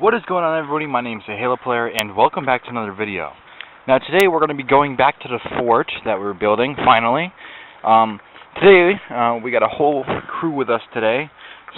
What is going on, everybody? My name is Halo Player, and welcome back to another video. Now today we're going to be going back to the fort that we're building, finally. Today we got a whole crew with us today,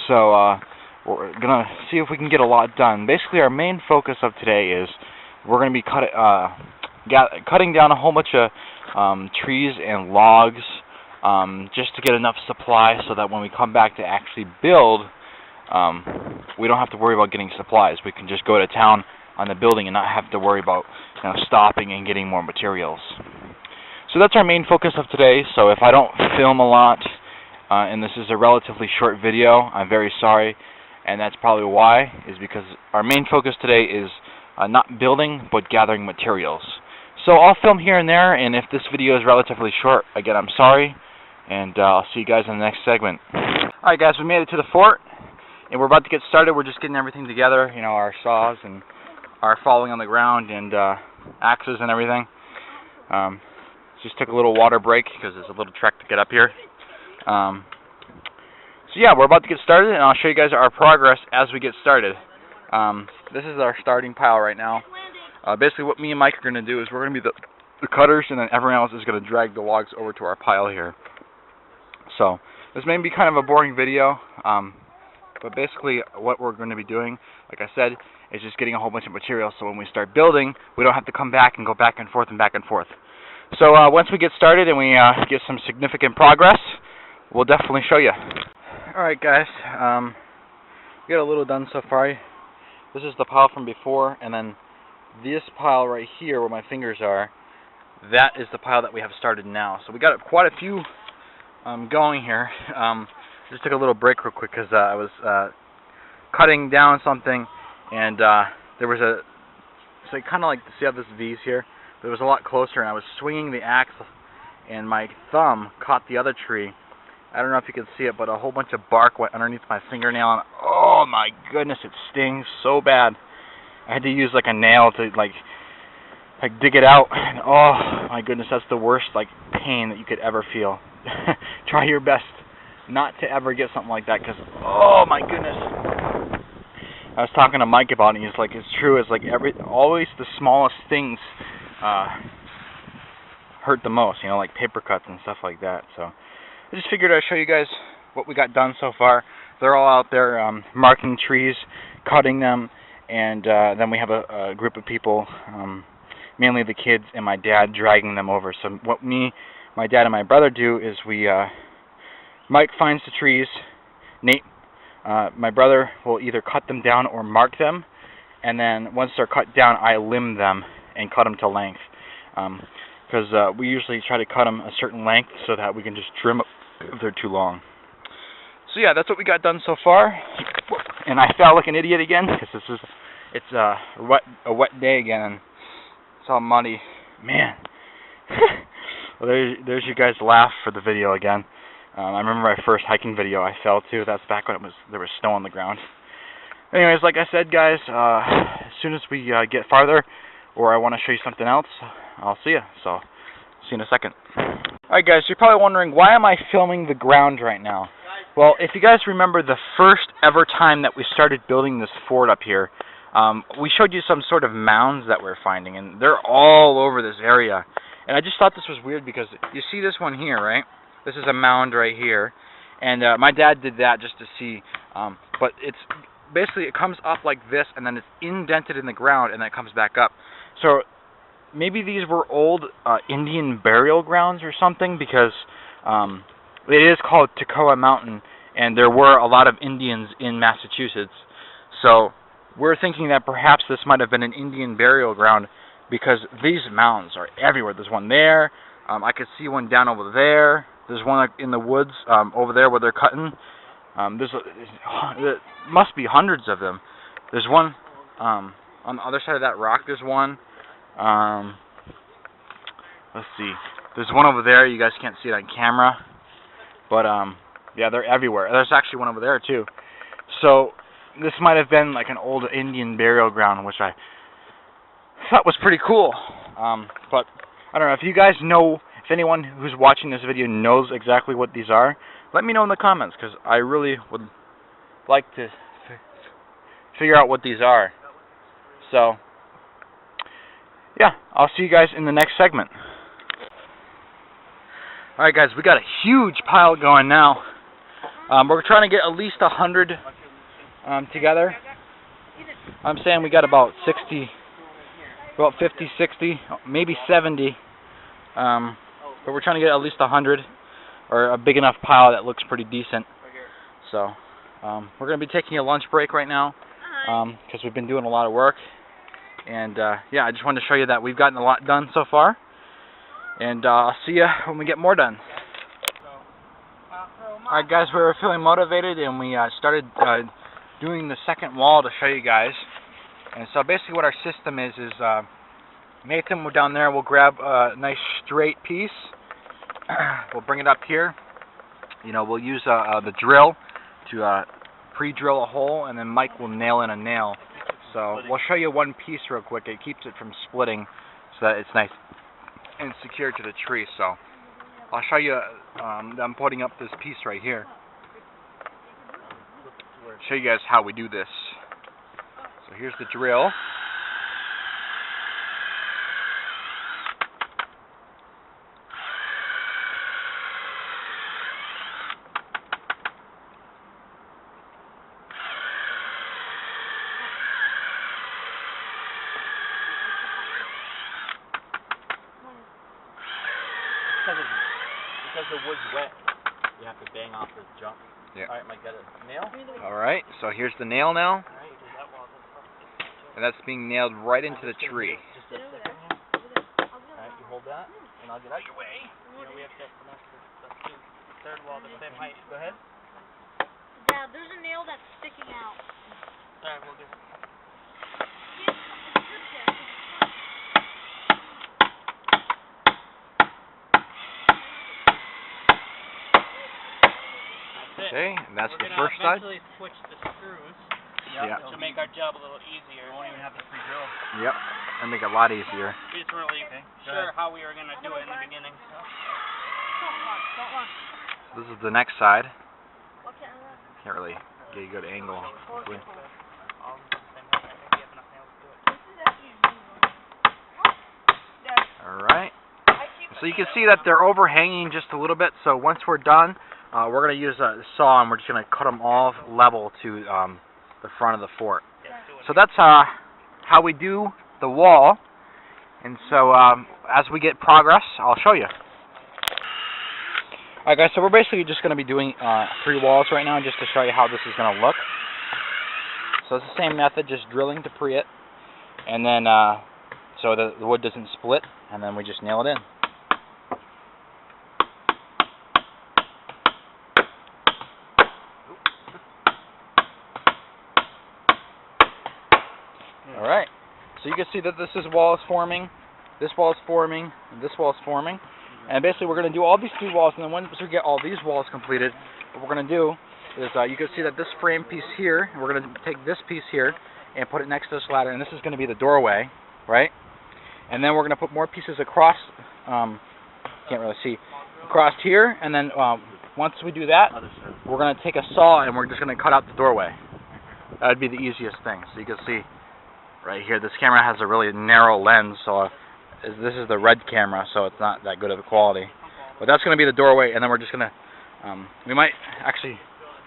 so we're going to see if we can get a lot done. Basically, our main focus of today is we're going to be cutting down a whole bunch of trees and logs just to get enough supply so that when we come back to actually build, we don't have to worry about getting supplies. We can just go to town on the building and not have to worry about stopping and getting more materials. So that's our main focus of today. So if I don't film a lot, and this is a relatively short video, I'm very sorry, and that's probably why, is because our main focus today is not building, but gathering materials. So I'll film here and there, and if this video is relatively short, again, I'm sorry, and I'll see you guys in the next segment. Alright guys, we made it to the fort. And we're about to get started. We're just getting everything together, our saws and our falling on the ground and axes and everything. Just took a little water break because there's a little trek to get up here. So yeah, we're about to get started, and I'll show you guys our progress as we get started. This is our starting pile right now. Basically what me and Mike are going to do is we're going to be the cutters, and then everyone else is going to drag the logs over to our pile here. So this may be kind of a boring video. But basically what we're going to be doing, like I said, is just getting a whole bunch of materials so when we start building, we don't have to come back and go back and forth and back and forth. So once we get started and we get some significant progress, we'll definitely show you. Alright guys, we got a little done so far. This is the pile from before, and then this pile right here where my fingers are, that is the pile that we have started now. So we got quite a few going here. Just took a little break real quick because I was cutting down something, and there was so you kind of like to see how this V's here, but it was a lot closer, and I was swinging the axe, and my thumb caught the other tree. I don't know if you can see it, but a whole bunch of bark went underneath my fingernail, and oh my goodness, it stings so bad. I had to use like a nail to like dig it out, and oh my goodness, that's the worst pain that you could ever feel. Try your best not to ever get something like that, because oh my goodness. I was talking to Mike about it, and he's like, it's true, it's like always the smallest things hurt the most, like paper cuts and stuff like that. So I just figured I'd show you guys what we got done so far. They're all out there marking trees, cutting them, and then we have a group of people, mainly the kids and my dad, dragging them over. So what my dad and my brother do is Mike finds the trees. Nate, my brother, will either cut them down or mark them, and then once they're cut down, I limb them and cut them to length. Because we usually try to cut them a certain length so that we can just trim them if they're too long. So yeah, that's what we got done so far. And I fell like an idiot again because it's a wet day again, and it's all muddy. Man. Well, there's you guys' laugh for the video again. I remember my first hiking video I fell to. That's back when there was snow on the ground. Anyways, like I said, guys, as soon as we get farther, or I want to show you something else, I'll see you. So, see you in a second. Alright guys, you're probably wondering, why am I filming the ground right now? Well, if you guys remember the first ever time that we started building this fort up here, we showed you some sort of mounds that we're finding, and they're all over this area. And I just thought this was weird because you see this one here, right? This is a mound right here, and my dad did that just to see, but it's basically, it comes up like this, and then it's indented in the ground, and then it comes back up. So maybe these were old Indian burial grounds or something, because it is called Toccoa Mountain, and there were a lot of Indians in Massachusetts. So we're thinking that perhaps this might have been an Indian burial ground, because these mounds are everywhere. There's one there. I could see one down over there. There's one in the woods over there where they're cutting. There must be hundreds of them. There's one on the other side of that rock. There's one. Let's see. There's one over there. You guys can't see it on camera, but yeah, they're everywhere. There's actually one over there too. So this might have been like an old Indian burial ground, which I thought was pretty cool. But I don't know if you guys know. If anyone who's watching this video knows exactly what these are, let me know in the comments, because I really would like to figure out what these are. So, yeah, I'll see you guys in the next segment. Alright guys, we got a huge pile going now. We're trying to get at least 100 together. I'm saying we got about 60, about 50, 60, maybe 70. But we're trying to get at least 100, or a big enough pile that looks pretty decent. So, we're going to be taking a lunch break right now, because we've been doing a lot of work. And, yeah, I just wanted to show you that we've gotten a lot done so far. And I'll see you when we get more done. Alright guys, we were feeling motivated and we started doing the second wall to show you guys. And so basically what our system is Nathan will down there, we'll grab a nice straight piece. We'll bring it up here. You know, we'll use the drill to pre-drill a hole, and then Mike will nail in a nail. So we'll show you one piece real quick. It keeps it from splitting so that it's nice and secure to the tree. So I'll show you, I'm putting up this piece right here. Show you guys how we do this. So here's the drill. Because the wood's wet, you have to bang off the jump. Yeah. Alright, Mike, got a nail? Alright, so here's the nail now. And that's being nailed right into the tree. Just a second here. Alright, you hold that, and I'll get out of your way. Yeah, we have to connect the third wall to the same height. Go ahead. Dad, there's a nail that's sticking out. Alright, we'll get it. Okay, and that's the first side. We're going to eventually switch the screws to make our job a little easier. We won't even have to pre-drill. Yep, that'll make it a lot easier. We just weren't really sure how we were going to do it in the beginning. So. This is the next side. Can't really get a good angle. Alright. So you can see that they're overhanging just a little bit, so once we're done, we're going to use a saw and we're just going to cut them all level to the front of the fort. So that's how we do the wall. And so as we get progress, I'll show you. Alright guys, so we're basically just going to be doing 3 walls right now just to show you how this is going to look. So it's the same method, just drilling to pre it. And then so the wood doesn't split, and then we just nail it in. Alright, so you can see that this wall is forming, this wall is forming, and this wall is forming. And basically we're going to do all these 3 walls, and then once we get all these walls completed, what we're going to do is you can see that this frame piece here, we're going to take this piece here and put it next to this ladder, and this is going to be the doorway, right? And then we're going to put more pieces across, can't really see, across here, and then once we do that, we're going to take a saw and we're just going to cut out the doorway. That would be the easiest thing. So you can see right here, this camera has a really narrow lens, so this is the red camera, so it's not that good of a quality. But that's going to be the doorway, and then we're just going to, we might actually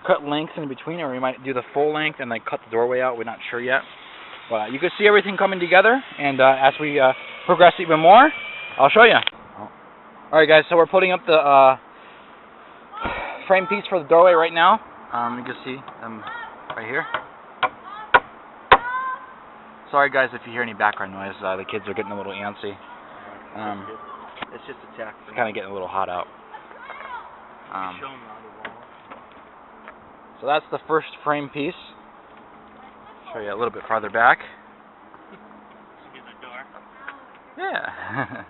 cut lengths in between, or we might do the full length and then cut the doorway out. We're not sure yet. But you can see everything coming together, and as we progress even more, I'll show you. Alright guys, so we're putting up the frame piece for the doorway right now. You can see them right here. Sorry guys if you hear any background noise, the kids are getting a little antsy. It's just a tack. It's kind of getting a little hot out. So that's the first frame piece. Show you a little bit farther back. Yeah.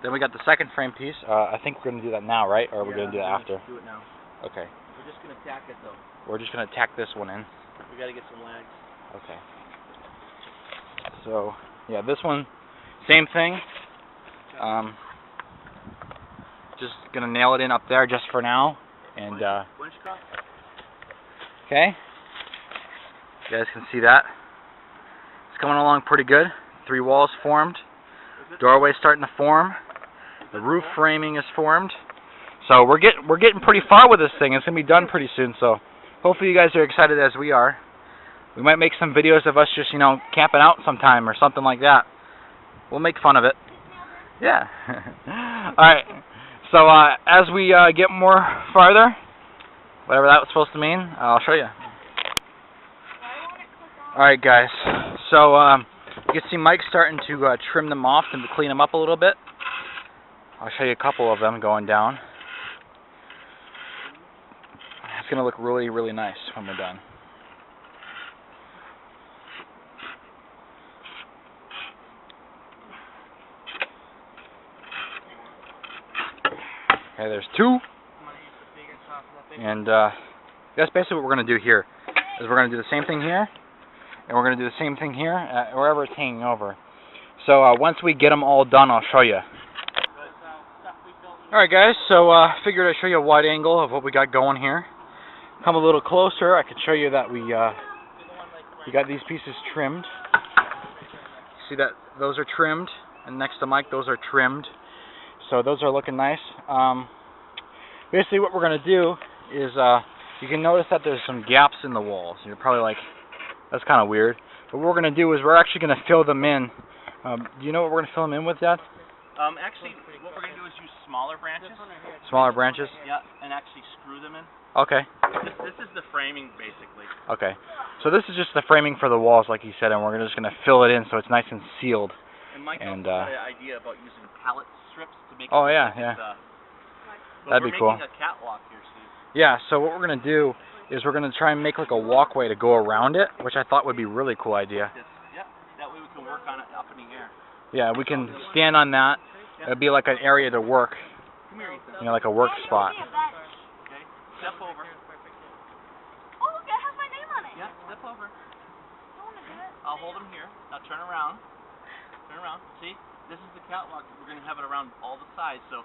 Then we got the second frame piece. I think we're going to do that now, right? Or are we going to do that after? Do it now. Okay. We're just going to tack it though. We're just going to tack this one in. We got to get some legs. Okay. So, yeah, this one, same thing. Just going to nail it in up there just for now. And, okay. You guys can see that. It's coming along pretty good. 3 walls formed. Doorway starting to form. The roof framing is formed. So we're getting pretty far with this thing. It's gonna be done pretty soon. So hopefully you guys are excited as we are. We might make some videos of us just, you know, camping out sometime or something like that. We'll make fun of it. Yeah. Alright. So as we get more farther, whatever that was supposed to mean, I'll show you. Alright guys. So you can see Mike starting to trim them off and to clean them up a little bit. I'll show you a couple of them going down. It's going to look really, really nice when we're done. Okay, there's 2. And that's basically what we're going to do here. Is we're going to do the same thing here. And we're going to do the same thing here, wherever it's hanging over. So once we get them all done, I'll show you. Alright guys, so figured I'd show you a wide angle of what we got going here. Come a little closer, I can show you that we got these pieces trimmed. See that those are trimmed, and next to Mike those are trimmed. So those are looking nice. Basically what we're going to do is, you can notice that there's some gaps in the walls. You're probably like, that's kind of weird. But what we're going to do is we're actually going to fill them in. Do you know what we're going to fill them in with, Dad? Actually, what we're going to do is use smaller branches. Smaller branches? Yeah, and actually screw them in. Okay. This is the framing, basically. Okay. So this is just the framing for the walls, like you said, and we're just going to fill it in so it's nice and sealed. And Mike also had an idea about using pallet strips to make oh, it yeah, yeah. That'd be cool. We're making a catwalk here, Steve. Yeah, so what we're going to do is we're going to try and make like a walkway to go around it, which I thought would be a really cool idea. Yep, that way we can work on it up in the air. Yeah, we can stand on that. It'd be like an area to work. Come here, Ethan. You know, like a work spot. Okay, step over. Oh, look, it has my name on it. Yeah, step over. I want to do it. I'll hold him here. Now turn around. Turn around. See? This is the catwalk. We're going to have it around all the sides. So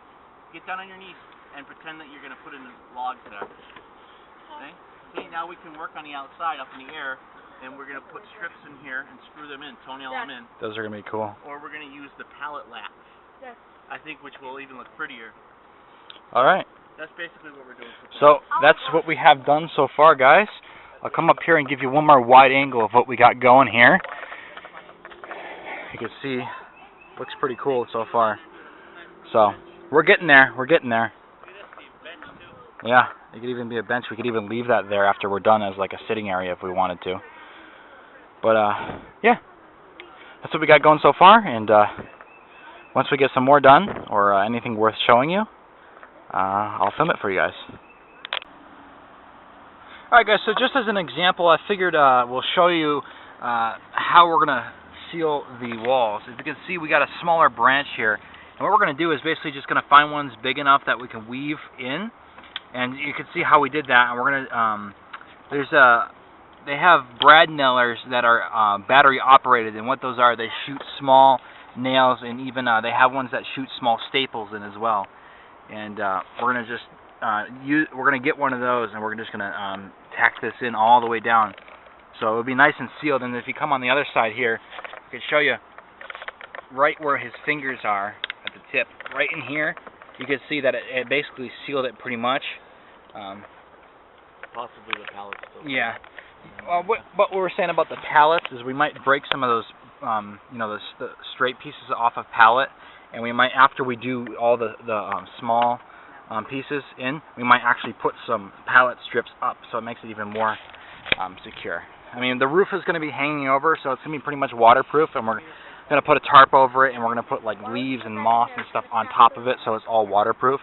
get down on your knees and pretend that you're going to put in logs there. Okay? See, now we can work on the outside up in the air, and we're going to put strips in here and screw them in, toenail them in. Those are going to be cool. Or we're going to use the pallet lath. Yes. I think which will even look prettier. All right. That's basically what we're doing. So that's what we have done so far, guys. I'll come up here and give you one more wide angle of what we got going here. You can see, looks pretty cool so far. So we're getting there. We're getting there. Yeah, it could even be a bench. We could even leave that there after we're done as like a sitting area if we wanted to. But yeah, that's what we got going so far. And once we get some more done or anything worth showing you, I'll film it for you guys. Alright guys, so just as an example, I figured we'll show you how we're going to seal the walls. As you can see, we got a smaller branch here. And what we're going to do is basically just going to find ones big enough that we can weave in. And you can see how we did that. And we're going to, they have brad nailers that are battery operated. And what those are, they shoot small nails, and even they have ones that shoot small staples in as well. And we're going to just we're going to get one of those, and we're just going to tack this in all the way down. So it'll be nice and sealed. And if you come on the other side here, I can show you right where his fingers are at the tip. Right in here, you can see that it basically sealed it pretty much. Possibly the pallets still. Yeah. What we were saying about the pallets is we might break some of those, you know, the straight pieces off of pallet, and we might, after we do all the small pieces in, we might actually put some pallet strips up, so it makes it even more secure. I mean, the roof is going to be hanging over, so it's going to be pretty much waterproof, and we're going to put a tarp over it, and we're going to put like leaves and moss and stuff on top of it, so it's all waterproof.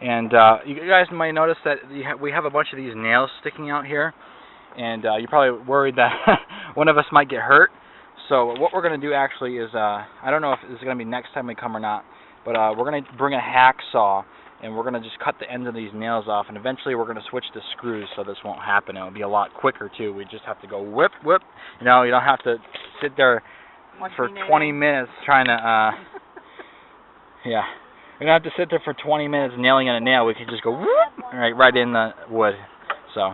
And you guys might notice that we have a bunch of these nails sticking out here, and you're probably worried that one of us might get hurt. So what we're going to do actually is, I don't know if this is going to be next time we come or not, but we're going to bring a hacksaw, and we're going to just cut the ends of these nails off, and eventually we're going to switch to screws so this won't happen. It'll be a lot quicker too. We just have to go whip, whip. You know, you don't have to sit there for 20 minutes trying to, yeah. We don't have to sit there for 20 minutes nailing in a nail. We can just go whoop, right in the wood. So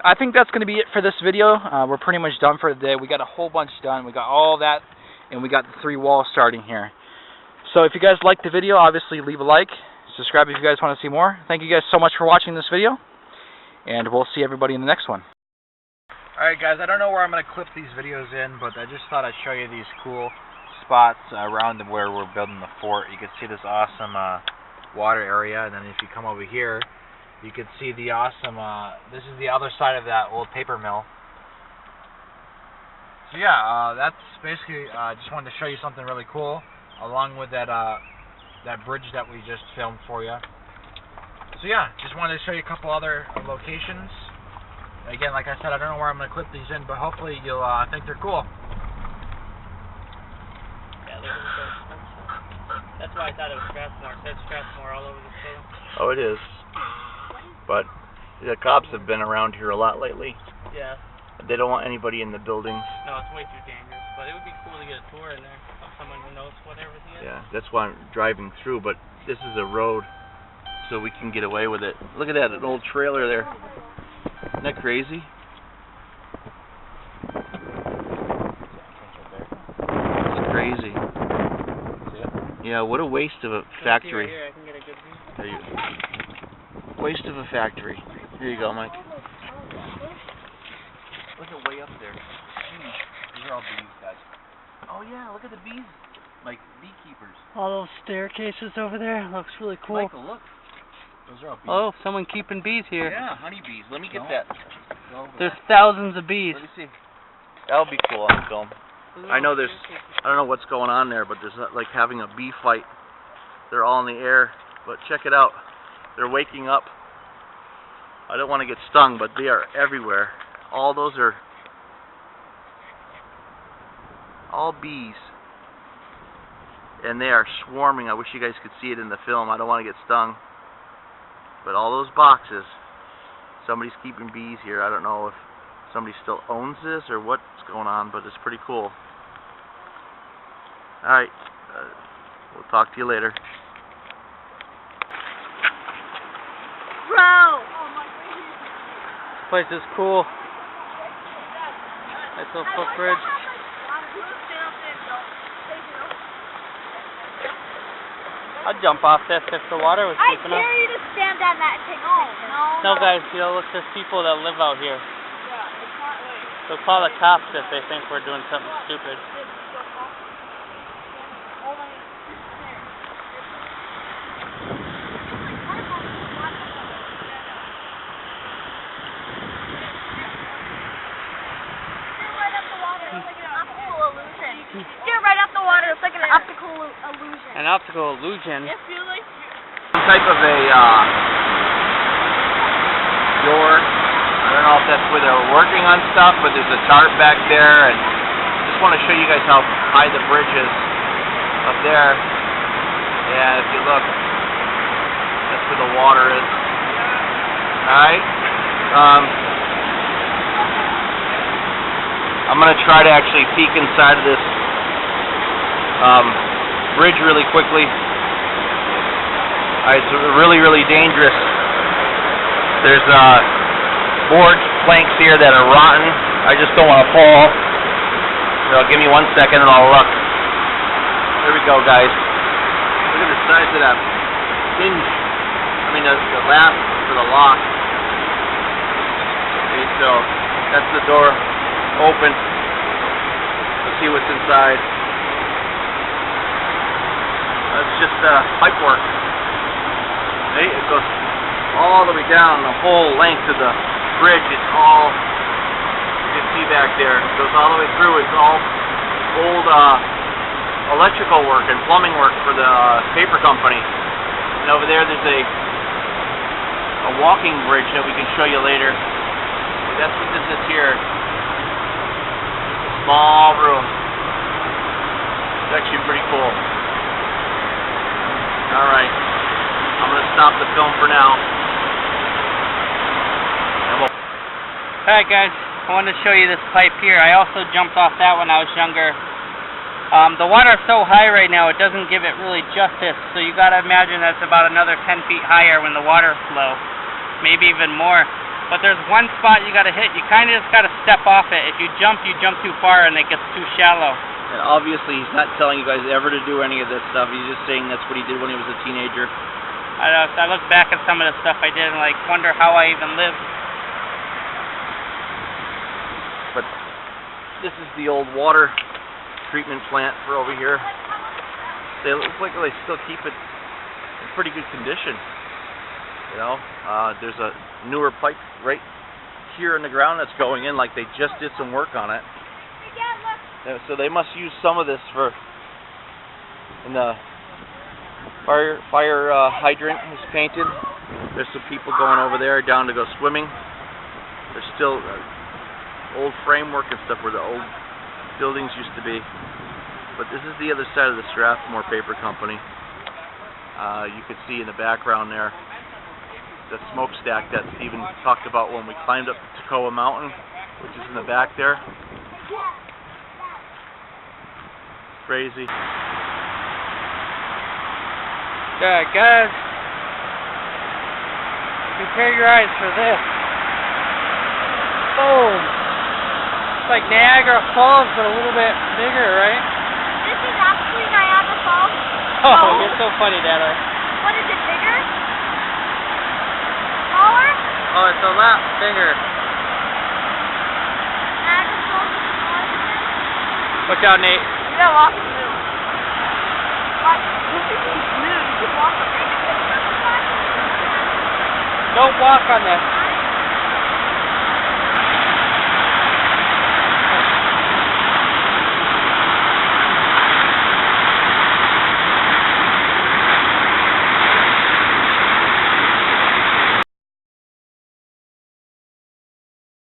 I think that's going to be it for this video. We're pretty much done for the day. We got a whole bunch done. We got all that, and we got the 3 walls starting here. So if you guys liked the video, obviously leave a like. Subscribe if you guys want to see more. Thank you guys so much for watching this video, and we'll see everybody in the next one. Alright guys, I don't know where I'm going to clip these videos in, but I just thought I'd show you these cool spots around where we're building the fort. You can see this awesome water area, and then if you come over here, you can see the awesome, this is the other side of that old paper mill. So yeah, that's basically, just wanted to show you something really cool, along with that that bridge that we just filmed for you. So yeah, just wanted to show you a couple other locations. Again, like I said, I don't know where I'm going to clip these in, but hopefully you'll think they're cool. Yeah, look at the expensive. That's why I thought it was Strathmore. It said Strathmore all over the photo. Oh, it is. But the cops have been around here a lot lately. Yeah. They don't want anybody in the buildings. No, it's way too dangerous. But it would be cool to get a tour in there of someone who knows what everything is. Yeah, that's why I'm driving through. But this is a road, so we can get away with it. Look at that, an old trailer there. Isn't that crazy? It's crazy. Yeah, what a waste of a factory. Right here, I can get a good view. Waste of a factory. Here you go, Mike. Look at way up there. These are all bees, guys. Oh yeah, look at the bees. Like beekeepers. All those staircases over there. Looks really cool. Michael, look. Those are all bees. Oh, someone keeping bees here. Yeah, honeybees. Let me get that. There's thousands of bees. Let me see. That'll be cool on film. I know there's, I don't know what's going on there, but there's like having a bee fight. They're all in the air, but check it out. They're waking up. I don't want to get stung, but they are everywhere. All those are all bees. And they are swarming. I wish you guys could see it in the film. I don't want to get stung. But all those boxes, somebody's keeping bees here. I don't know if somebody still owns this or what's going on, but it's pretty cool. Alright, we'll talk to you later. Bro! This place is cool. Nice little footbridge. I'd jump off this if the water was I deep enough. dare you to stand on that and take a picture. No, guys, you know, look, there's people that live out here. Yeah, it's not like... They'll call the cops if they think we're doing something stupid. Get right up the water. It's like an optical illusion. An optical illusion? Yes, you like... Some type of a door. I don't know if that's where they're working on stuff, but there's a tarp back there, and I just want to show you guys how high the bridge is up there. Yeah, if you look, that's where the water is. Alright. I'm going to try to actually peek inside of this bridge really quickly. It's really, really dangerous. There's board planks here that are rotten. I just don't want to fall. So give me 1 second and I'll look. There we go, guys. Look at the size of that hinge. I mean, the lap for the lock. Okay, so that's the door open. Let's see what's inside. That's just pipe work. Okay, it goes all the way down the whole length of the bridge. It's all, you can see back there, it goes all the way through. It's all old electrical work and plumbing work for the paper company. And over there there's a walking bridge that we can show you later. But that's what this is here. Small room. It's actually pretty cool. Alright. I'm going to stop the film for now. Alright guys, I wanted to show you this pipe here. I also jumped off that when I was younger. The water's so high right now, it doesn't give it really justice. So you got to imagine that's about another 10 feet higher when the water's low. Maybe even more. But there's one spot you gotta hit. You kind of just gotta step off it. If you jump too far and it gets too shallow. And obviously, he's not telling you guys ever to do any of this stuff. He's just saying that's what he did when he was a teenager. I know. So I look back at some of the stuff I did and like wonder how I even lived. But this is the old water treatment plant for over here. They look like they still keep it in pretty good condition. You know, there's a newer pipe right here in the ground that's going in, like they just did some work on it. So they must use some of this for in the fire hydrant is painted. There's some people going over there down to go swimming. There's still old framework and stuff where the old buildings used to be. But this is the other side of the Strathmore Paper Company. You can see in the background there the smokestack that Stephen talked about when we climbed up the Toccoa Mountain, which is in the back there. Crazy. Yeah, guys. Prepare your eyes for this. Boom. It's like Niagara Falls, but a little bit bigger, right? This is actually Niagara Falls. Oh, you're so funny, Dad. What is it, bigger? Smaller? Oh, it's a lot bigger. Niagara Falls is smaller than this? Watch out, Nate. You gotta walk the moon. Like, this is smooth. You walk the moon. Don't walk on this.